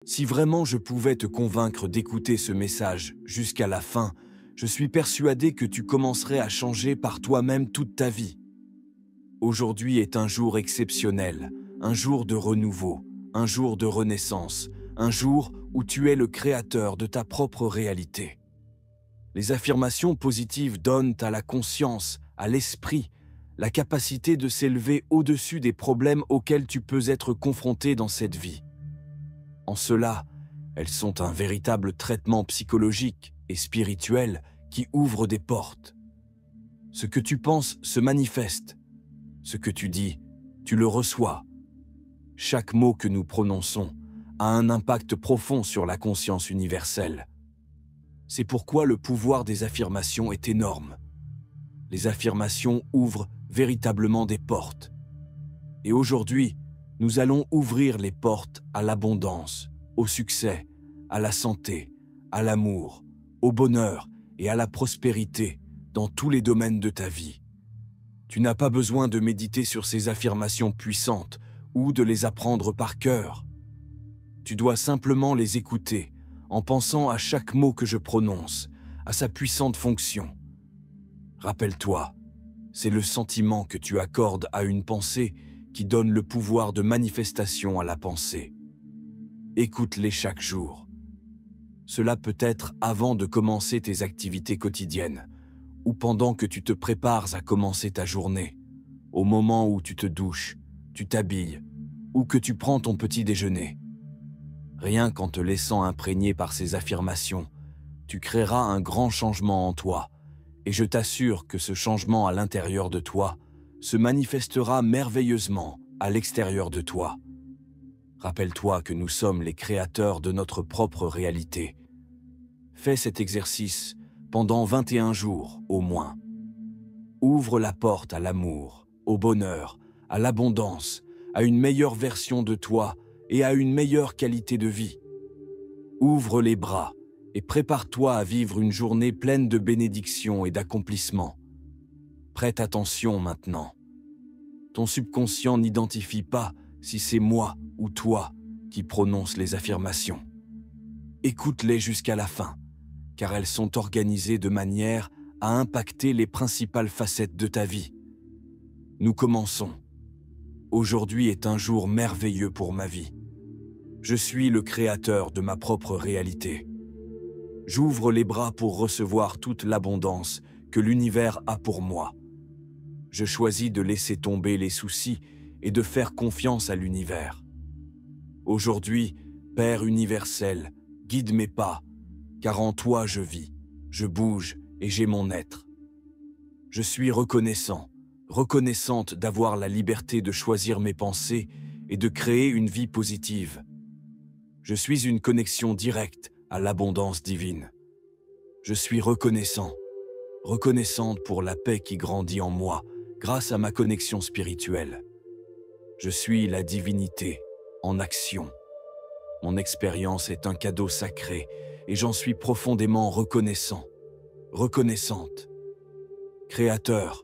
Si vraiment je pouvais te convaincre d'écouter ce message jusqu'à la fin, je suis persuadé que tu commencerais à changer par toi-même toute ta vie. Aujourd'hui est un jour exceptionnel, un jour de renouveau, un jour de renaissance, un jour où tu es le créateur de ta propre réalité. Les affirmations positives donnent à la conscience, à l'esprit, la capacité de s'élever au-dessus des problèmes auxquels tu peux être confronté dans cette vie. En cela, elles sont un véritable traitement psychologique et spirituel qui ouvre des portes. Ce que tu penses se manifeste. Ce que tu dis, tu le reçois. Chaque mot que nous prononçons a un impact profond sur la conscience universelle. C'est pourquoi le pouvoir des affirmations est énorme. Les affirmations ouvrent véritablement des portes. Et aujourd'hui, nous allons ouvrir les portes à l'abondance, au succès, à la santé, à l'amour, au bonheur et à la prospérité dans tous les domaines de ta vie. Tu n'as pas besoin de méditer sur ces affirmations puissantes ou de les apprendre par cœur. Tu dois simplement les écouter en pensant à chaque mot que je prononce, à sa puissante fonction. Rappelle-toi, c'est le sentiment que tu accordes à une pensée qui donne le pouvoir de manifestation à la pensée. Écoute-les chaque jour. Cela peut être avant de commencer tes activités quotidiennes, ou pendant que tu te prépares à commencer ta journée, au moment où tu te douches, tu t'habilles, ou que tu prends ton petit déjeuner. Rien qu'en te laissant imprégner par ces affirmations, tu créeras un grand changement en toi, et je t'assure que ce changement à l'intérieur de toi se manifestera merveilleusement à l'extérieur de toi. Rappelle-toi que nous sommes les créateurs de notre propre réalité. Fais cet exercice pendant 21 jours au moins. Ouvre la porte à l'amour, au bonheur, à l'abondance, à une meilleure version de toi et à une meilleure qualité de vie. Ouvre les bras et prépare-toi à vivre une journée pleine de bénédictions et d'accomplissements. Prête attention maintenant. Ton subconscient n'identifie pas si c'est moi ou toi qui prononce les affirmations. Écoute-les jusqu'à la fin, car elles sont organisées de manière à impacter les principales facettes de ta vie. Nous commençons. Aujourd'hui est un jour merveilleux pour ma vie. Je suis le créateur de ma propre réalité. J'ouvre les bras pour recevoir toute l'abondance que l'univers a pour moi. Je choisis de laisser tomber les soucis et de faire confiance à l'univers. Aujourd'hui, Père universel, guide mes pas, car en toi je vis, je bouge et j'ai mon être. Je suis reconnaissant, reconnaissante d'avoir la liberté de choisir mes pensées et de créer une vie positive. Je suis une connexion directe à l'abondance divine. Je suis reconnaissant, reconnaissante pour la paix qui grandit en moi grâce à ma connexion spirituelle. Je suis la divinité en action. Mon expérience est un cadeau sacré et j'en suis profondément reconnaissant, reconnaissante. Créateur,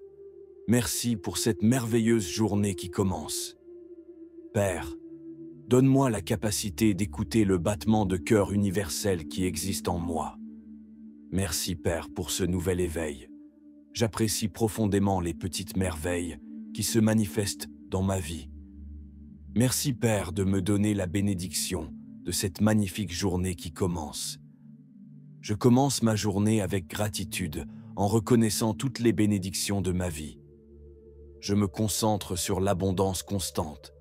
merci pour cette merveilleuse journée qui commence. Père, donne-moi la capacité d'écouter le battement de cœur universel qui existe en moi. Merci Père pour ce nouvel éveil. J'apprécie profondément les petites merveilles qui se manifestent dans ma vie. Merci Père de me donner la bénédiction de cette magnifique journée qui commence. Je commence ma journée avec gratitude en reconnaissant toutes les bénédictions de ma vie. Je me concentre sur l'abondance constante.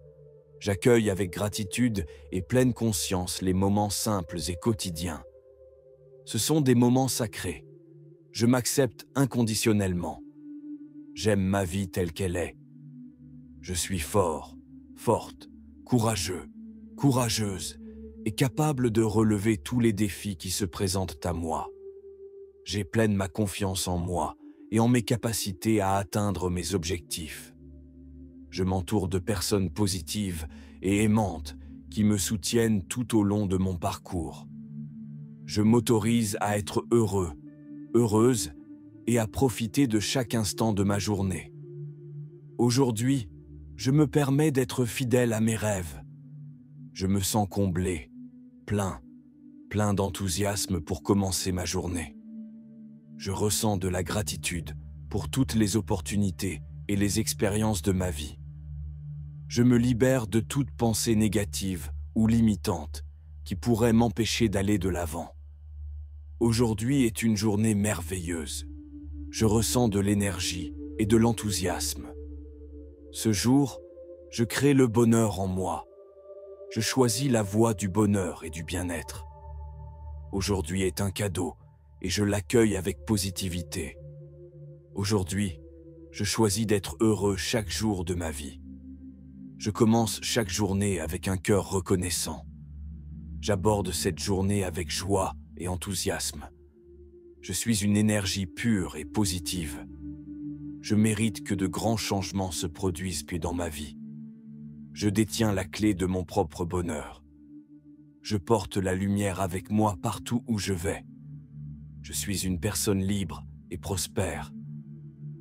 J'accueille avec gratitude et pleine conscience les moments simples et quotidiens. Ce sont des moments sacrés. Je m'accepte inconditionnellement. J'aime ma vie telle qu'elle est. Je suis fort, forte, courageux, courageuse et capable de relever tous les défis qui se présentent à moi. J'ai pleine ma confiance en moi et en mes capacités à atteindre mes objectifs. Je m'entoure de personnes positives et aimantes qui me soutiennent tout au long de mon parcours. Je m'autorise à être heureux, heureuse et à profiter de chaque instant de ma journée. Aujourd'hui, je me permets d'être fidèle à mes rêves. Je me sens comblé, plein d'enthousiasme pour commencer ma journée. Je ressens de la gratitude pour toutes les opportunités et les expériences de ma vie. Je me libère de toute pensée négative ou limitante qui pourrait m'empêcher d'aller de l'avant. Aujourd'hui est une journée merveilleuse. Je ressens de l'énergie et de l'enthousiasme. Ce jour, je crée le bonheur en moi. Je choisis la voie du bonheur et du bien-être. Aujourd'hui est un cadeau et je l'accueille avec positivité. Aujourd'hui, je choisis d'être heureux chaque jour de ma vie. Je commence chaque journée avec un cœur reconnaissant. J'aborde cette journée avec joie et enthousiasme. Je suis une énergie pure et positive. Je mérite que de grands changements se produisent puis dans ma vie. Je détiens la clé de mon propre bonheur. Je porte la lumière avec moi partout où je vais. Je suis une personne libre et prospère.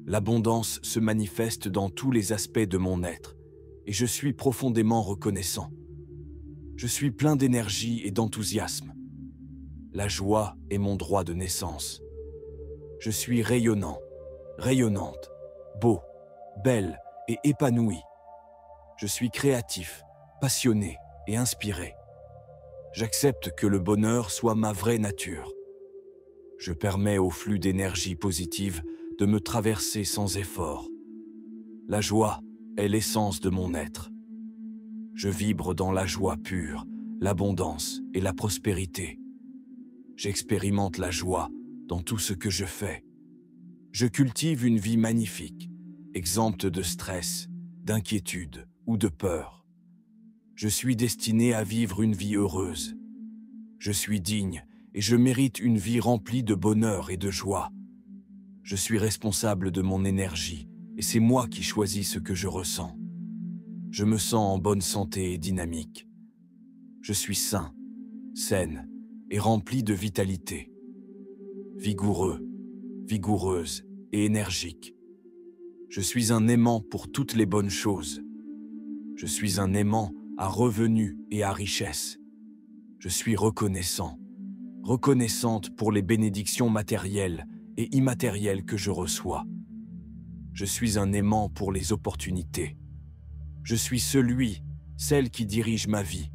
L'abondance se manifeste dans tous les aspects de mon être et je suis profondément reconnaissant. Je suis plein d'énergie et d'enthousiasme. La joie est mon droit de naissance. Je suis rayonnant, rayonnante, beau, belle et épanoui. Je suis créatif, passionné et inspiré. J'accepte que le bonheur soit ma vraie nature. Je permets au flux d'énergie positive de me traverser sans effort. La joie est l'essence de mon être. Je vibre dans la joie pure, l'abondance et la prospérité. J'expérimente la joie dans tout ce que je fais. Je cultive une vie magnifique, exempte de stress, d'inquiétude ou de peur. Je suis destiné à vivre une vie heureuse. Je suis digne et je mérite une vie remplie de bonheur et de joie. Je suis responsable de mon énergie et c'est moi qui choisis ce que je ressens. Je me sens en bonne santé et dynamique. Je suis sain, saine et rempli de vitalité. Vigoureux, vigoureuse et énergique. Je suis un aimant pour toutes les bonnes choses. Je suis un aimant à revenus et à richesse. Je suis reconnaissant, reconnaissante pour les bénédictions matérielles et immatérielles que je reçois. Je suis un aimant pour les opportunités. Je suis celle qui dirige ma vie.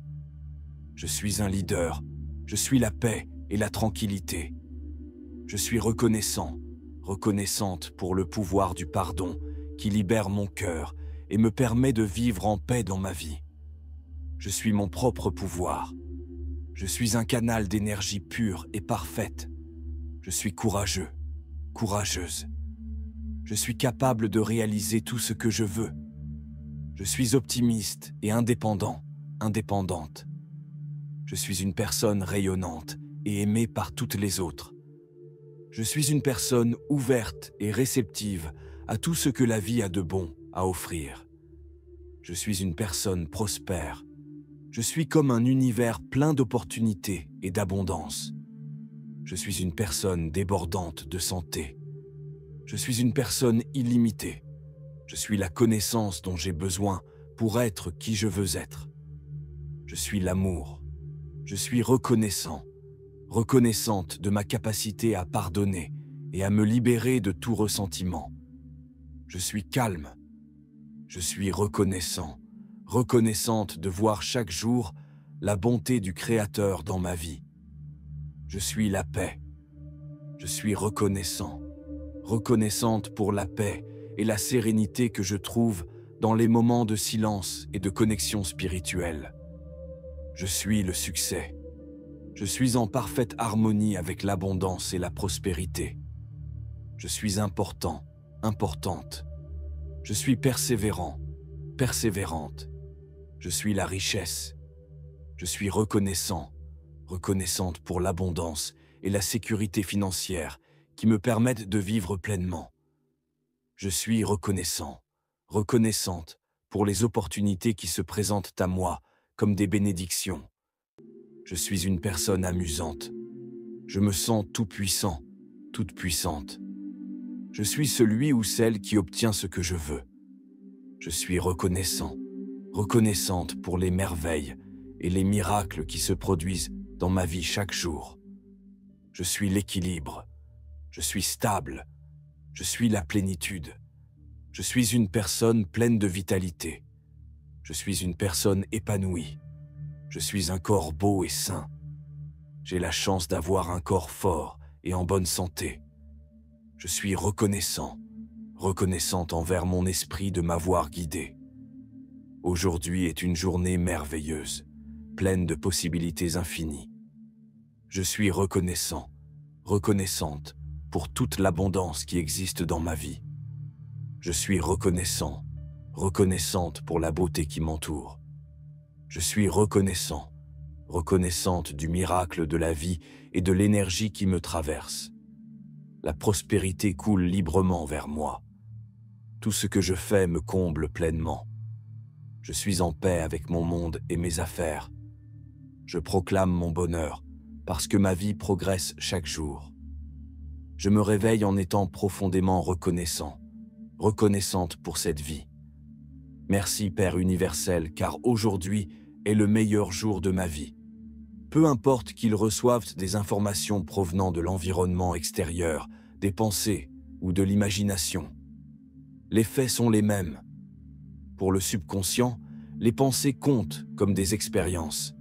Je suis un leader. Je suis la paix et la tranquillité. Je suis reconnaissant, reconnaissante pour le pouvoir du pardon qui libère mon cœur et me permet de vivre en paix dans ma vie. Je suis mon propre pouvoir. Je suis un canal d'énergie pure et parfaite. Je suis courageux, courageuse. Je suis capable de réaliser tout ce que je veux. Je suis optimiste et indépendant, indépendante. Je suis une personne rayonnante et aimée par toutes les autres. Je suis une personne ouverte et réceptive à tout ce que la vie a de bon à offrir. Je suis une personne prospère. Je suis comme un univers plein d'opportunités et d'abondance. Je suis une personne débordante de santé. Je suis une personne illimitée. Je suis la connaissance dont j'ai besoin pour être qui je veux être. Je suis l'amour. Je suis reconnaissant, reconnaissante de ma capacité à pardonner et à me libérer de tout ressentiment. Je suis calme. Je suis reconnaissant, reconnaissante de voir chaque jour la bonté du Créateur dans ma vie. Je suis la paix. Je suis reconnaissant, reconnaissante pour la paix et la sérénité que je trouve dans les moments de silence et de connexion spirituelle. Je suis le succès. Je suis en parfaite harmonie avec l'abondance et la prospérité. Je suis important, importante. Je suis persévérant, persévérante. Je suis la richesse. Je suis reconnaissant, reconnaissante pour l'abondance et la sécurité financière qui me permettent de vivre pleinement. Je suis reconnaissant, reconnaissante pour les opportunités qui se présentent à moi comme des bénédictions. Je suis une personne amusante. Je me sens tout-puissant, toute puissante. Je suis celui ou celle qui obtient ce que je veux. Je suis reconnaissant, reconnaissante pour les merveilles et les miracles qui se produisent dans ma vie chaque jour. Je suis l'équilibre. Je suis stable. Je suis la plénitude. Je suis une personne pleine de vitalité. Je suis une personne épanouie. Je suis un corps beau et sain. J'ai la chance d'avoir un corps fort et en bonne santé. Je suis reconnaissant, reconnaissante envers mon esprit de m'avoir guidé. Aujourd'hui est une journée merveilleuse, pleine de possibilités infinies. Je suis reconnaissant, reconnaissante pour toute l'abondance qui existe dans ma vie. Je suis reconnaissant, reconnaissante pour la beauté qui m'entoure. Je suis reconnaissant, reconnaissante du miracle de la vie et de l'énergie qui me traverse. La prospérité coule librement vers moi. Tout ce que je fais me comble pleinement. Je suis en paix avec mon monde et mes affaires. Je proclame mon bonheur parce que ma vie progresse chaque jour. Je me réveille en étant profondément reconnaissant, reconnaissante pour cette vie. Merci Père universel, car aujourd'hui est le meilleur jour de ma vie. Peu importe qu'ils reçoivent des informations provenant de l'environnement extérieur, des pensées ou de l'imagination. Les faits sont les mêmes. Pour le subconscient, les pensées comptent comme des expériences.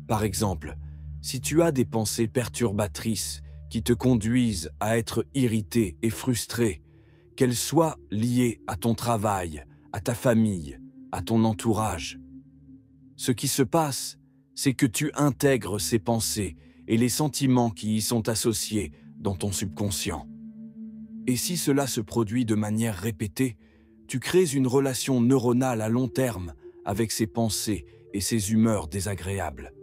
Par exemple, si tu as des pensées perturbatrices qui te conduisent à être irrité et frustré, qu'elles soient liées à ton travail, à ta famille, à ton entourage. Ce qui se passe, c'est que tu intègres ces pensées et les sentiments qui y sont associés dans ton subconscient. Et si cela se produit de manière répétée, tu crées une relation neuronale à long terme avec ces pensées et ces humeurs désagréables.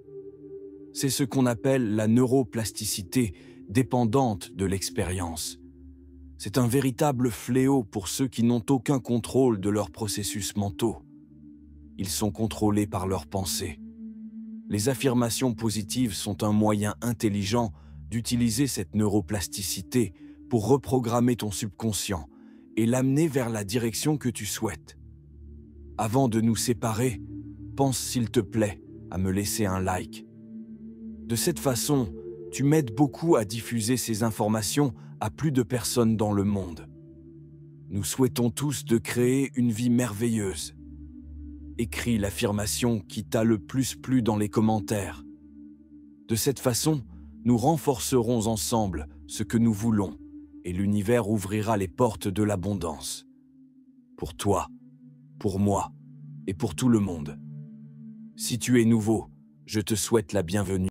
C'est ce qu'on appelle la neuroplasticité dépendante de l'expérience. C'est un véritable fléau pour ceux qui n'ont aucun contrôle de leurs processus mentaux. Ils sont contrôlés par leurs pensées. Les affirmations positives sont un moyen intelligent d'utiliser cette neuroplasticité pour reprogrammer ton subconscient et l'amener vers la direction que tu souhaites. Avant de nous séparer, pense s'il te plaît à me laisser un like. De cette façon, tu m'aides beaucoup à diffuser ces informations à plus de personnes dans le monde. Nous souhaitons tous de créer une vie merveilleuse. Écris l'affirmation qui t'a le plus plu dans les commentaires. De cette façon, nous renforcerons ensemble ce que nous voulons et l'univers ouvrira les portes de l'abondance. Pour toi, pour moi et pour tout le monde. Si tu es nouveau, je te souhaite la bienvenue.